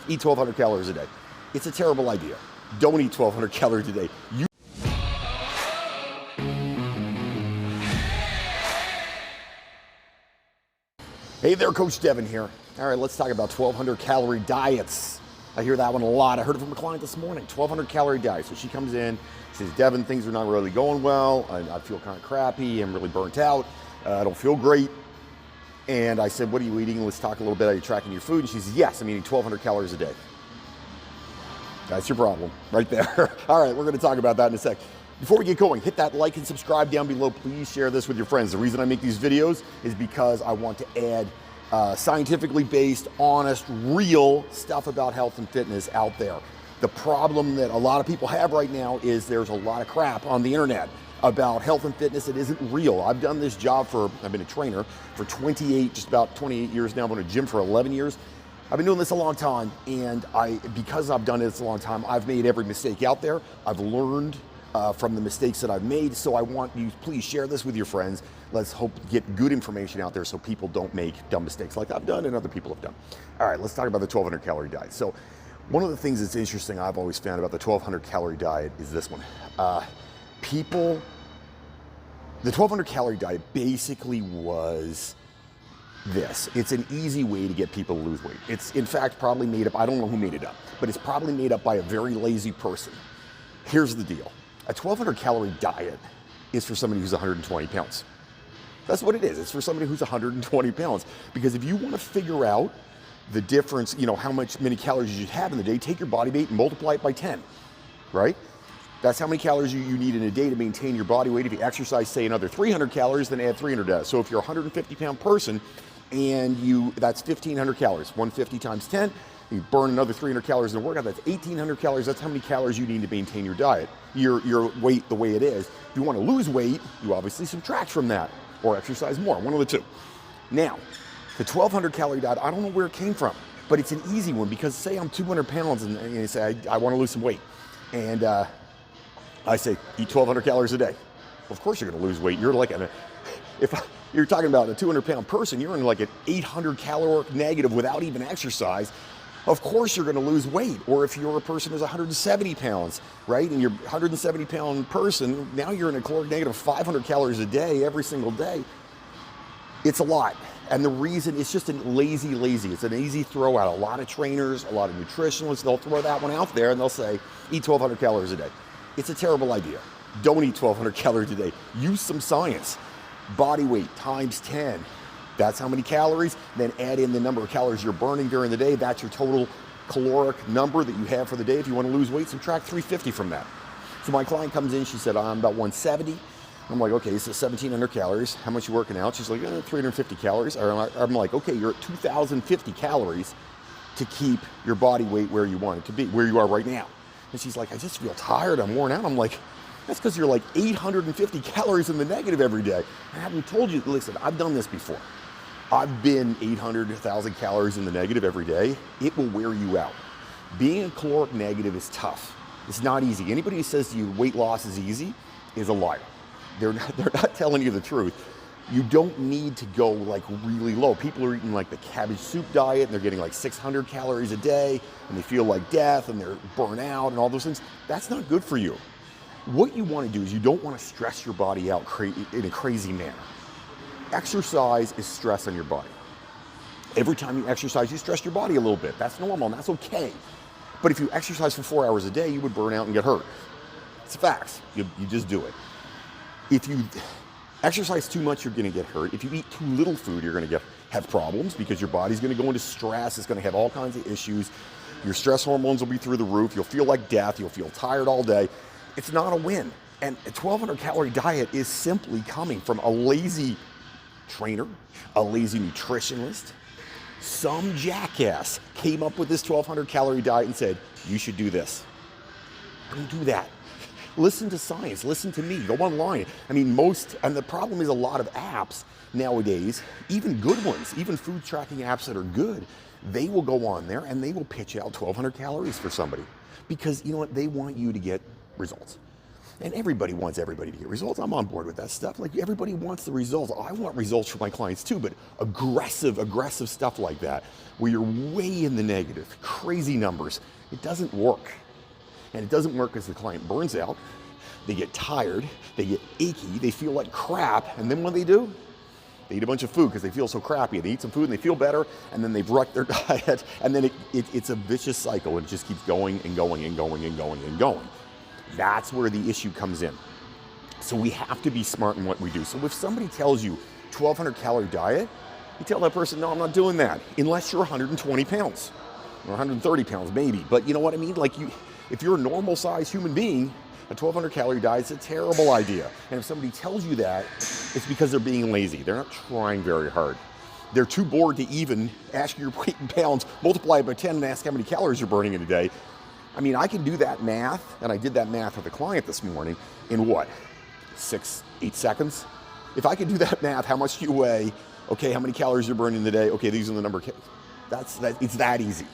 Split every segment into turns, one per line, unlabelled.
eat 1,200 calories a day. It's a terrible idea. Don't eat 1,200 calories a day. Hey there, Coach Devin here. All right, let's talk about 1,200 calorie diets. I hear that one a lot. I heard it from a client this morning, 1,200 calorie diet. So she comes in, says, Devin, things are not really going well. I feel kind of crappy. I'm really burnt out. I don't feel great. And I said, what are you eating? Let's talk a little bit. Are you tracking your food? And she says, yes, I'm eating 1,200 calories a day. That's your problem right there. All right, we're going to talk about that in a sec. Before we get going, hit that like and subscribe down below. Please share this with your friends. The reason I make these videos is because I want to add scientifically based, honest, real stuff about health and fitness out there. The problem that a lot of people have right now is there's a lot of crap on the internet about health and fitness. It isn't real. I've done this job I've been a trainer for just about 28 years now. I've been in a gym for 11 years. I've been doing this a long time, and because I've done this a long time, I've made every mistake out there. I've learned from the mistakes that I've made, so I want you, please share this with your friends. Let's hope to get good information out there so people don't make dumb mistakes like I've done and other people have done. All right, let's talk about the 1,200 calorie diet. So one of the things that's interesting I've always found about the 1,200 calorie diet is this one. The 1,200 calorie diet basically was this. It's an easy way to get people to lose weight. It's in fact probably made up, I don't know who made it up, but it's probably made up by a very lazy person. Here's the deal. A 1,200 calorie diet is for somebody who's 120 pounds. That's what it is. It's for somebody who's 120 pounds. Because if you want to figure out the difference, how many calories you should have in the day, take your body weight and multiply it by 10, right? That's how many calories you need in a day to maintain your body weight. If you exercise, say, another 300 calories, then add 300 to that. So if you're a 150 pound person and that's 1,500 calories, 150 times 10, you burn another 300 calories in a workout, that's 1,800 calories. That's how many calories you need to maintain your diet, your weight the way it is. If you want to lose weight, you obviously subtract from that or exercise more, one of the two. Now, the 1,200 calorie diet, I don't know where it came from, but it's an easy one because say I'm 200 pounds and you say, I want to lose some weight. And I say, eat 1,200 calories a day. Well, of course you're going to lose weight. You're like, if you're talking about a 200 pound person, you're in like an 800 caloric negative without even exercise. Of course you're going to lose weight. Or if you're a person who's 170 pounds, right? And you're a 170 pound person, now you're in a caloric negative 500 calories a day, every single day. It's a lot. And the reason, it's just a lazy. It's an easy throw out. A lot of trainers, a lot of nutritionists, they'll throw that one out there and they'll say, eat 1,200 calories a day. It's a terrible idea. Don't eat 1,200 calories a day. Use some science. Body weight times 10. That's how many calories. Then add in the number of calories you're burning during the day. That's your total caloric number that you have for the day. If you want to lose weight, subtract 350 from that. So my client comes in, she said, I'm about 170. I'm like, okay, so 1,700 calories. How much you working out? She's like, 350 calories. I'm like, okay, you're at 2,050 calories to keep your body weight where you want it to be, where you are right now. And she's like, I just feel tired, I'm worn out. I'm like, that's because you're like 850 calories in the negative every day. I haven't told you, listen, I've done this before. I've been 800, 1,000 calories in the negative every day. It will wear you out. Being a caloric negative is tough. It's not easy. Anybody who says to you weight loss is easy is a liar. They're not telling you the truth. You don't need to go like really low. People are eating like the cabbage soup diet and they're getting like 600 calories a day and they feel like death and they're burnt out and all those things. That's not good for you. What you want to do is you don't want to stress your body out in a crazy manner. Exercise is stress on your body. Every time you exercise, you stress your body a little bit. That's normal and that's okay. But if you exercise for 4 hours a day, you would burn out and get hurt. It's facts. You just do it. If you exercise too much, you're going to get hurt. If you eat too little food, you're going to have problems because your body's going to go into stress. It's going to have all kinds of issues. Your stress hormones will be through the roof. You'll feel like death. You'll feel tired all day. It's not a win. And a 1,200 calorie diet is simply coming from a lazy trainer, a lazy nutritionist. Some jackass came up with this 1,200 calorie diet and said, you should do this. Don't do that. Listen to science, listen to me, go online. I mean, and the problem is a lot of apps nowadays, even good ones, even food tracking apps that are good, they will go on there and they will pitch out 1,200 calories for somebody because you know what, they want you to get results. And everybody wants everybody to get results. I'm on board with that stuff. Like, everybody wants the results. I want results for my clients too, but aggressive stuff like that, where you're way in the negative, crazy numbers, it doesn't work. And it doesn't work because the client burns out, they get tired, they get achy, they feel like crap, and then what do? They eat a bunch of food because they feel so crappy. They eat some food and they feel better, and then they've wrecked their diet, and then it's a vicious cycle, and it just keeps going and going and going and going and going. That's where the issue comes in. So we have to be smart in what we do. So if somebody tells you 1,200 calorie diet, you tell that person, no, I'm not doing that, unless you're 120 pounds or 130 pounds maybe. But you know what I mean? Like, if you're a normal sized human being, a 1,200 calorie diet is a terrible idea. And if somebody tells you that, it's because they're being lazy. They're not trying very hard. They're too bored to even ask your weight in pounds, multiply it by 10 and ask how many calories you're burning in a day. I mean, I can do that math, and I did that math with a client this morning in what, 6-8 seconds? If I could do that math, how much do you weigh? Okay, how many calories you're burning in the day? Okay, these are the number of it's that easy.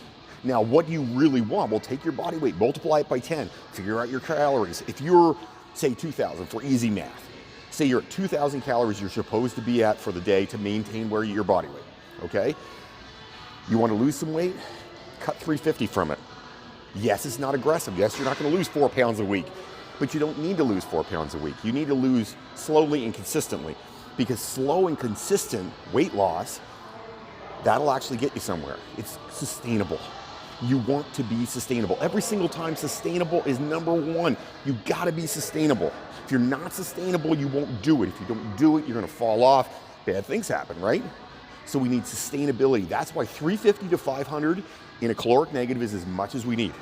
Now, what do you really want? Well, take your body weight, multiply it by 10, figure out your calories. If you're, say, 2,000 for easy math, say you're at 2,000 calories you're supposed to be at for the day to maintain your body weight, okay? You want to lose some weight? Cut 350 from it. Yes, it's not aggressive. Yes, you're not going to lose 4 pounds a week, but you don't need to lose 4 pounds a week. You need to lose slowly and consistently, because slow and consistent weight loss, that'll actually get you somewhere. It's sustainable. You want to be sustainable. Every single time, sustainable is number one. You got to be sustainable. If you're not sustainable, you won't do it. If you don't do it, you're going to fall off. Bad things happen, right? So we need sustainability. That's why 350 to 500 in a caloric negative is as much as we need.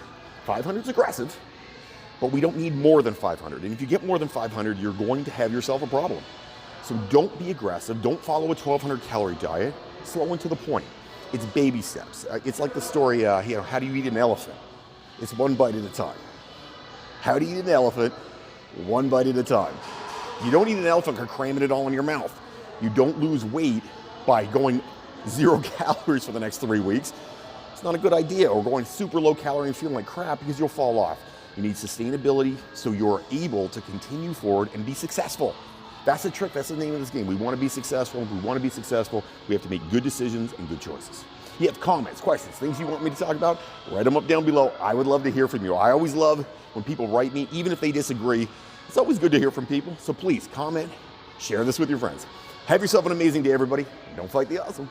500 is aggressive, but we don't need more than 500. And if you get more than 500, you're going to have yourself a problem. So don't be aggressive. Don't follow a 1,200 calorie diet. Slow and to the point. It's baby steps. It's like the story, how do you eat an elephant? It's one bite at a time. How do you eat an elephant? One bite at a time. You don't eat an elephant by cramming it all in your mouth. You don't lose weight by going 0 calories for the next 3 weeks. It's not a good idea. Or going super low calorie and feeling like crap, because you'll fall off. You need sustainability so you're able to continue forward and be successful. That's the trick. That's the name of this game. We want to be successful. If we want to be successful, we have to make good decisions and good choices. You have comments, questions, things you want me to talk about, write them up down below. I would love to hear from you. I always love when people write me, even if they disagree. It's always good to hear from people. So please comment, share this with your friends. Have yourself an amazing day, everybody. Don't fight the awesome.